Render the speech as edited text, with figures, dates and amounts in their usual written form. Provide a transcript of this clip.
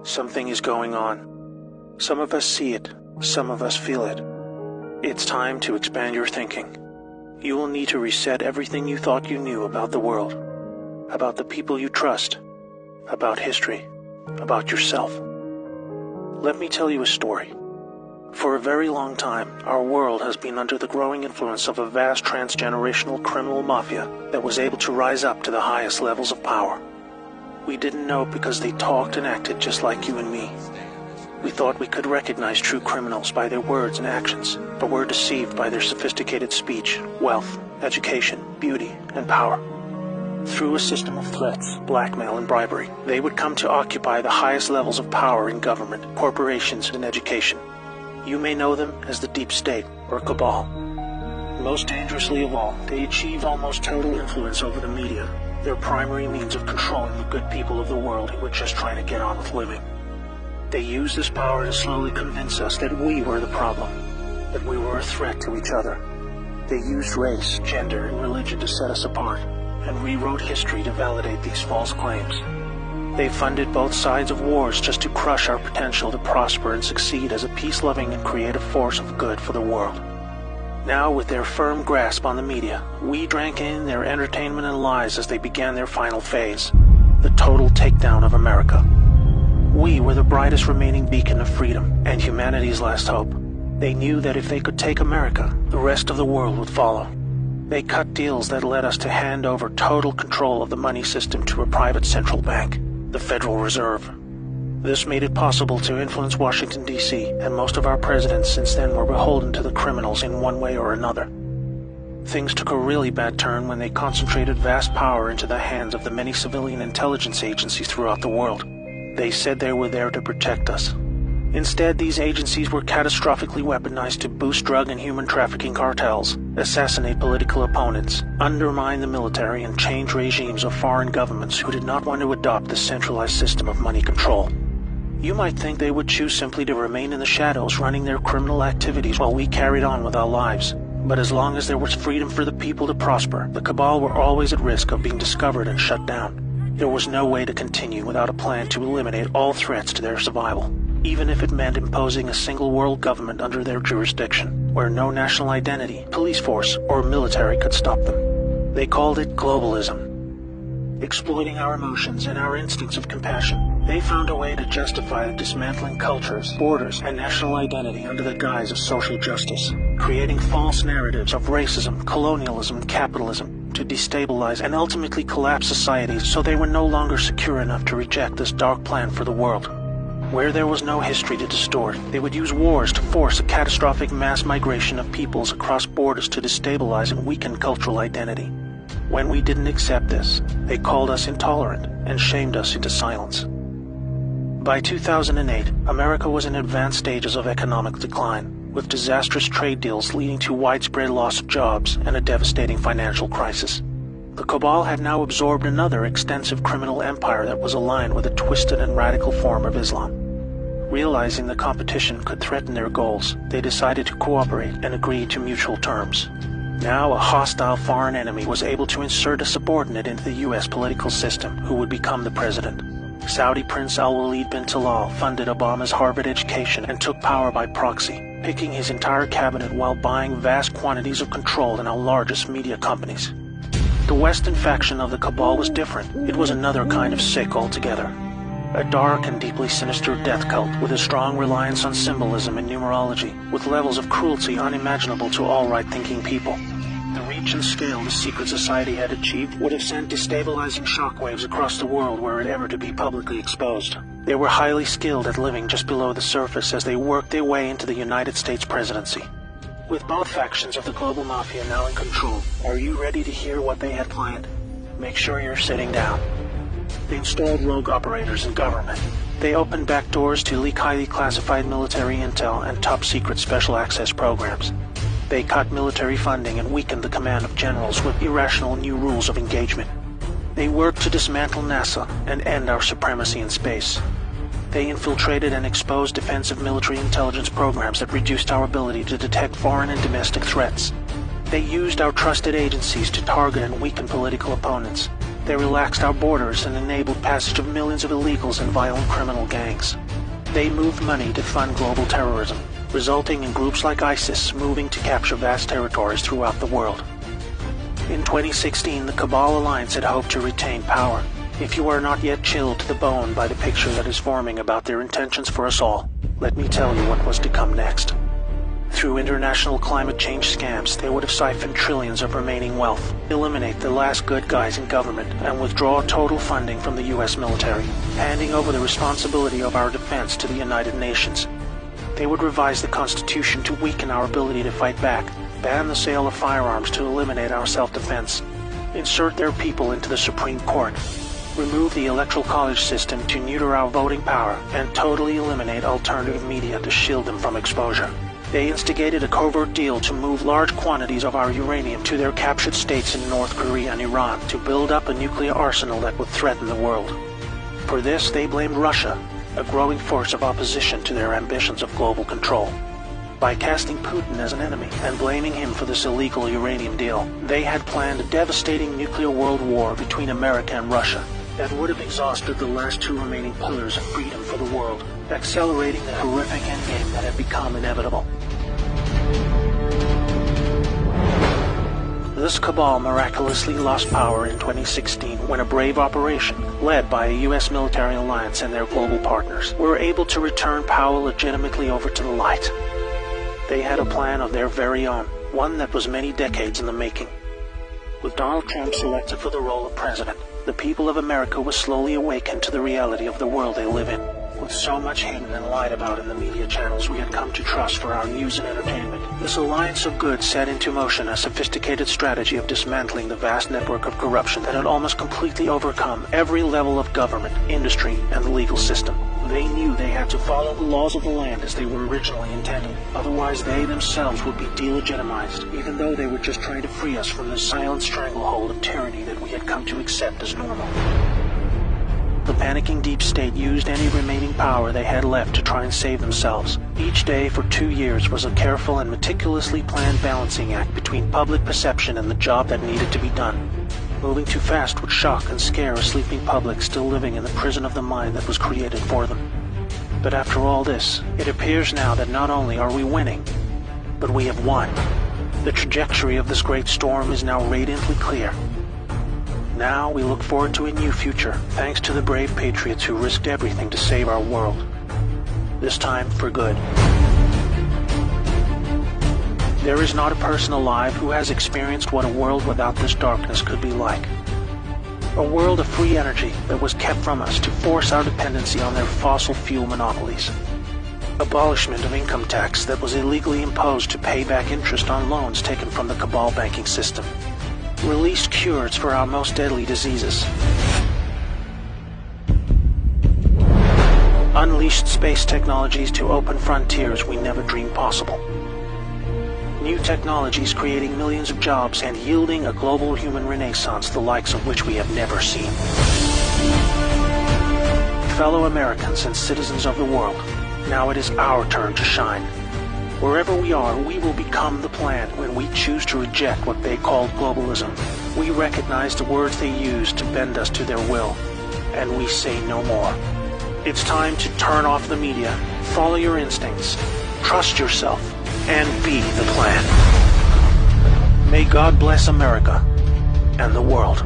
Something is going on. Some of us see it, some of us feel it. It's time to expand your thinking. You will need to reset everything you thought you knew about the world, about the people you trust, about history, about yourself. Let me tell you a story. For a very long time, our world has been under the growing influence of a vast transgenerational criminal mafia that was able to rise up to the highest levels of power. We didn't know because they talked and acted just like you and me. We thought we could recognize true criminals by their words and actions, but were deceived by their sophisticated speech, wealth, education, beauty, and power. Through a system of threats, blackmail, and bribery, they would come to occupy the highest levels of power in government, corporations, and education. You may know them as the Deep State or Cabal. Most dangerously of all, they achieve almost total influence over the media, their primary means of controlling the good people of the world who were just trying to get on with living. They used this power to slowly convince us that we were the problem, that we were a threat to each other. They used race, gender, and religion to set us apart, and rewrote history to validate these false claims. They funded both sides of wars just to crush our potential to prosper and succeed as a peace-loving and creative force of good for the world. Now, with their firm grasp on the media, we drank in their entertainment and lies as they began their final phase, the total takedown of America. We were the brightest remaining beacon of freedom and humanity's last hope. They knew that if they could take America, the rest of the world would follow. They cut deals that led us to hand over total control of the money system to a private central bank, the Federal Reserve. This made it possible to influence Washington, D.C., and most of our presidents since then were beholden to the criminals in one way or another. Things took a really bad turn when they concentrated vast power into the hands of the many civilian intelligence agencies throughout the world. They said they were there to protect us. Instead, these agencies were catastrophically weaponized to boost drug and human trafficking cartels, assassinate political opponents, undermine the military, and change regimes of foreign governments who did not want to adopt the centralized system of money control. You might think they would choose simply to remain in the shadows running their criminal activities while we carried on with our lives. But as long as there was freedom for the people to prosper, the Cabal were always at risk of being discovered and shut down. There was no way to continue without a plan to eliminate all threats to their survival, even if it meant imposing a single world government under their jurisdiction, where no national identity, police force, or military could stop them. They called it globalism. Exploiting our emotions and our instincts of compassion, they found a way to justify dismantling cultures, borders, and national identity under the guise of social justice, creating false narratives of racism, colonialism, and capitalism to destabilize and ultimately collapse societies so they were no longer secure enough to reject this dark plan for the world. Where there was no history to distort, they would use wars to force a catastrophic mass migration of peoples across borders to destabilize and weaken cultural identity. When we didn't accept this, they called us intolerant and shamed us into silence. By 2008, America was in advanced stages of economic decline, with disastrous trade deals leading to widespread loss of jobs and a devastating financial crisis. The Cabal had now absorbed another extensive criminal empire that was aligned with a twisted and radical form of Islam. Realizing the competition could threaten their goals, they decided to cooperate and agree to mutual terms. Now a hostile foreign enemy was able to insert a subordinate into the U.S. political system who would become the president. Saudi Prince Al-Walid bin Talal funded Obama's Harvard education and took power by proxy, picking his entire cabinet while buying vast quantities of control in our largest media companies. The Western faction of the Cabal was different. It was another kind of sick altogether. A dark and deeply sinister death cult with a strong reliance on symbolism and numerology, with levels of cruelty unimaginable to all right-thinking people. The reach and scale the secret society had achieved would have sent destabilizing shockwaves across the world were it ever to be publicly exposed. They were highly skilled at living just below the surface as they worked their way into the United States presidency. With both factions of the global mafia now in control, are you ready to hear what they had planned? Make sure you're sitting down. They installed rogue operators in government. They opened back doors to leak highly classified military intel and top-secret special access programs. They cut military funding and weakened the command of generals with irrational new rules of engagement. They worked to dismantle NASA and end our supremacy in space. They infiltrated and exposed defensive military intelligence programs that reduced our ability to detect foreign and domestic threats. They used our trusted agencies to target and weaken political opponents. They relaxed our borders and enabled passage of millions of illegals and violent criminal gangs. They moved money to fund global terrorism, resulting in groups like ISIS moving to capture vast territories throughout the world. In 2016, the Cabal Alliance had hoped to retain power. If you are not yet chilled to the bone by the picture that is forming about their intentions for us all, let me tell you what was to come next. Through international climate change scams, they would have siphoned trillions of remaining wealth, eliminate the last good guys in government, and withdraw total funding from the US military, handing over the responsibility of our defense to the United Nations. They would revise the Constitution to weaken our ability to fight back, ban the sale of firearms to eliminate our self-defense, insert their people into the Supreme Court, remove the Electoral College system to neuter our voting power, and totally eliminate alternative media to shield them from exposure. They instigated a covert deal to move large quantities of our uranium to their captured states in North Korea and Iran to build up a nuclear arsenal that would threaten the world. For this, they blamed Russia, a growing force of opposition to their ambitions of global control. By casting Putin as an enemy and blaming him for this illegal uranium deal, they had planned a devastating nuclear world war between America and Russia that would have exhausted the last two remaining pillars of freedom for the world, accelerating the horrific endgame that had become inevitable. This cabal miraculously lost power in 2016 when a brave operation, led by a US military alliance and their global partners, were able to return power legitimately over to the light. They had a plan of their very own, one that was many decades in the making. With Donald Trump selected for the role of president, the people of America were slowly awakened to the reality of the world they live in. With so much hidden and lied about in the media channels we had come to trust for our news and entertainment, this alliance of good set into motion a sophisticated strategy of dismantling the vast network of corruption that had almost completely overcome every level of government, industry, and the legal system. They knew they had to follow the laws of the land as they were originally intended. Otherwise, they themselves would be delegitimized, even though they were just trying to free us from the silent stranglehold of tyranny that we had come to accept as normal. The panicking deep state used any remaining power they had left to try and save themselves. Each day for 2 years was a careful and meticulously planned balancing act between public perception and the job that needed to be done. Moving too fast would shock and scare a sleeping public still living in the prison of the mind that was created for them. But after all this, it appears now that not only are we winning, but we have won. The trajectory of this great storm is now radiantly clear. Now we look forward to a new future, thanks to the brave patriots who risked everything to save our world. This time for good. There is not a person alive who has experienced what a world without this darkness could be like. A world of free energy that was kept from us to force our dependency on their fossil fuel monopolies. Abolishment of income tax that was illegally imposed to pay back interest on loans taken from the cabal banking system. Released cures for our most deadly diseases. Unleashed space technologies to open frontiers we never dreamed possible. New technologies creating millions of jobs and yielding a global human renaissance the likes of which we have never seen. Fellow Americans and citizens of the world, now it is our turn to shine. Wherever we are, we will become the plan when we choose to reject what they called globalism. We recognize the words they use to bend us to their will, and we say no more. It's time to turn off the media, follow your instincts, trust yourself, and be the plan. May God bless America and the world.